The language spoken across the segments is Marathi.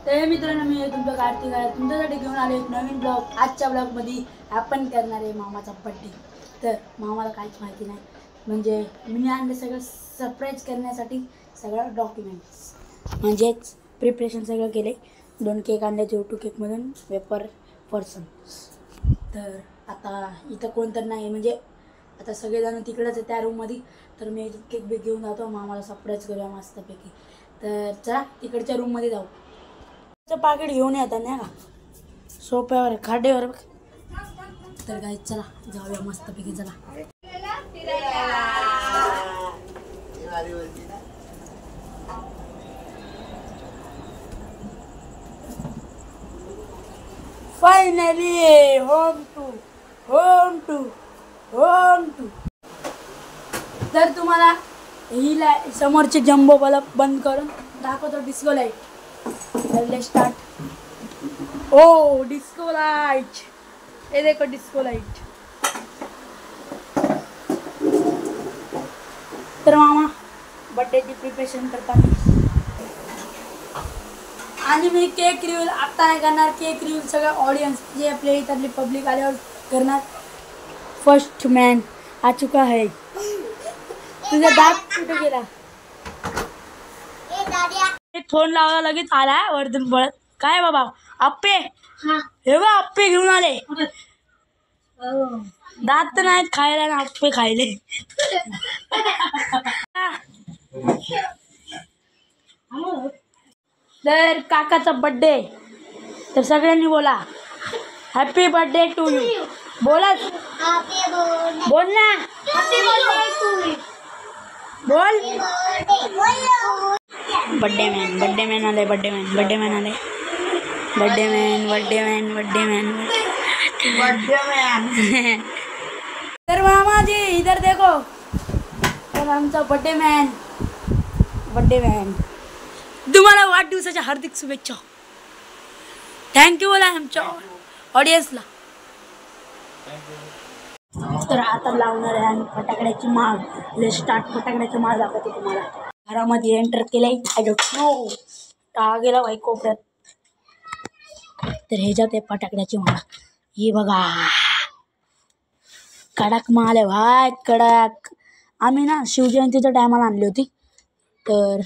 तर मित्रांनो, मी तुमचं कार्तिक आहे. तुमच्यासाठी घेऊन आले एक नवीन ब्लॉग. आजच्या ब्लॉगमध्ये आपण करणार आहे मामाचा बड्डे. तर मामाला काहीच माहिती नाही, म्हणजे मी आणले सगळं सरप्राईज करण्यासाठी सगळं डॉक्युमेंट्स, म्हणजेच प्रिपरेशन सगळं केले. 2 केक आणले J2 केकमधून वेपर पर्सन. तर आता इथं कोणतं नाही, म्हणजे आता सगळेजण तिकडेच आहे त्या रूममध्ये. तर मी केक बेक घेऊन जातो, मामाला सरप्राईज करूया मस्तपैकी. तर चला तिकडच्या रूममध्ये जाऊ. पाकिट घेऊन येतात नाही का, सोप्यावर खाड्यावर. तर काही चला जाऊया मस्तपैकी. चला फायनली होम टू. तर तुम्हाला ही समोरचे जम्बो बल्ब बंद करून दाखवतो डिस्को लाईट. Let's start. ओ डिस्को लाइट, ये देखो डिस्को लाइट. तर मामा बर्थडेची प्रिपरेशन करताना आणि मी केक रिव्ह्यू आता नाही करणार. केक रिव्ह्यू सगळं ऑडियन्स जे आपल्या इथली पब्लिक आल्यावर करणार. फर्स्ट मॅन आ चुका है. तुझा दात कुठे गेला? फोन लावला लगेच आला वरतून पळत. काय बाबा आप्पे? हे बा आप्पे घेऊन आले. दात नाहीत खायला ना आप्पे खायले. तर काकाचा बर्थडे, तर सगळ्यांनी बोला हॅपी बर्थडे टू यू. बोला, बोल ना, बोल. बर्थडे मॅन आले. Birthday man. तर मामा जी इधर देखो, तर आमचा बर्थडे मॅन. तुम्हाला वाढदिवसाच्या हार्दिक शुभेच्छा. थँक्यू बोला आमच्या ऑडियन्सला. तर आता लावणार आहे आम्ही फटाकड्याची माळ. Let's start. फटाकड्याची माळ दाखवते तुम्हाला. घरामध्ये एंटर केलंय. आय डोंट नो का गेला बाई कोपऱ्यात. तर ह्याच्यात आहे फटाकड्याची माळ. ही बघा कडक माळ आहे भाई, कडक. आम्ही ना शिवजयंतीच्या टायमाला आणली होती, तर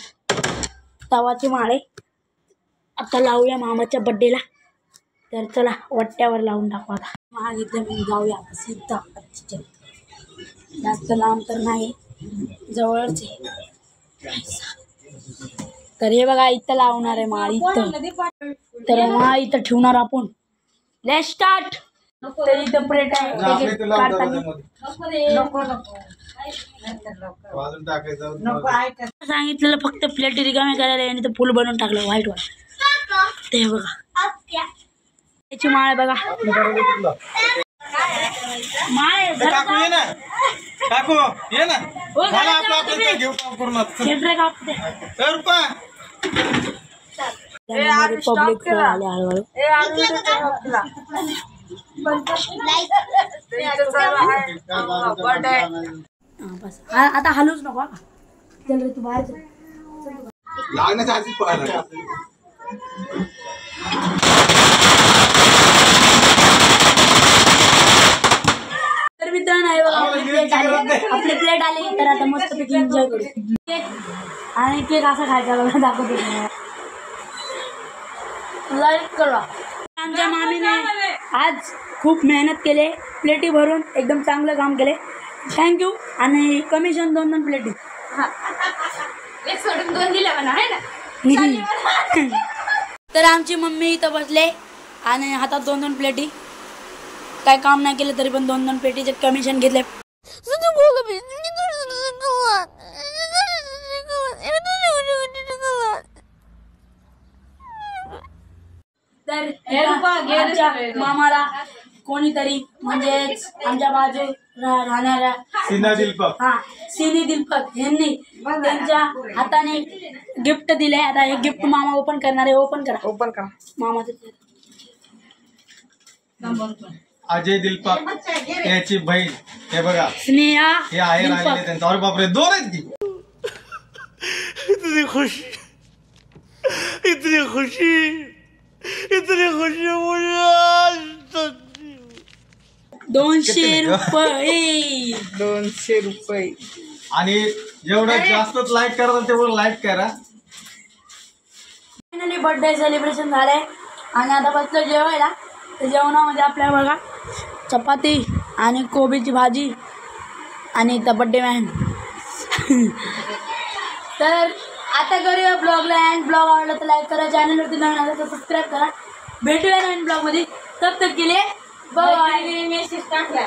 तवाची माळ आहे. आता लावूया मामाच्या बड्डेला. तर चला वट्ट्यावर लावून टाकू. आता मागितलं मी जाऊया आता सीधा. जास्त लांब तर नाही, जवळच आहे. तर हे बघा इथं लावणार आहे माळ इथं. तर माळ इथं ठेवणार आपण. Let's start. तर इथं प्लेट आहे, सांगितलेलं फक्त प्लेट रिकामी करायला आणि ते फुल बनवून टाकलं व्हाईट वर. ते बघा त्याची माळ बघा. माळ काकू ये ना, पब्लिक आले हळूहळू. बस आता हलूच नको. चल रे तू बाहेर चल. तर मित्रांनो आहे बघा आपली प्लेट आली. तर आता मस्तपैकी एन्जॉय करू. केक आणि केक असा खायचा बघा, दाखवतो लाईक करा. आमच्या मामीने आज खूप मेहनत केले, प्लेटी भरून एकदम चांगलं काम केले. थँक्यू. आणि कमिशन 2 प्लेटी. एक सोडून 2 दिल्या म्हणा आहे ना. तर आमची मम्मी इथं बसले आणि हातात 2 प्लेटी. काय काम नाही केलं तरी पण 2 प्लेटीचे कमिशन घेतले. तर मामाला कोणीतरी म्हणजेच आमच्या बाजू राहणाऱ्या सिनी दिलपत यांनी त्यांच्या हाताने गिफ्ट दिले. आता हे गिफ्ट मामा ओपन करणार आहे. ओपन करा मामाचं. अजय दिलपक याची बहीण हे बघा स्नेहा हे आहे राहिले त्यांचा. अरे बापरे 2 आहेत की. इतनी खुशी ₹200 ₹200 आणि जेवढं जास्त लाईक करा तेवढं लाईक करा. फायनली बर्थडे सेलिब्रेशन झालंय आणि आता बसलो जेवायला. तर जेवणामध्ये आपल्याला बघा चपाती आणि कोबीची भाजी आणि इथं बड्डे मॅन. तर आता करूया ब्लॉगला अँड. ब्लॉग आवडला तर लाईक करा, चॅनलवरती नवीन आलं तर सबस्क्राईब करा. भेटूया नवीन ब्लॉगमध्ये. तब तक के लिए बाय. मेसेज टाकला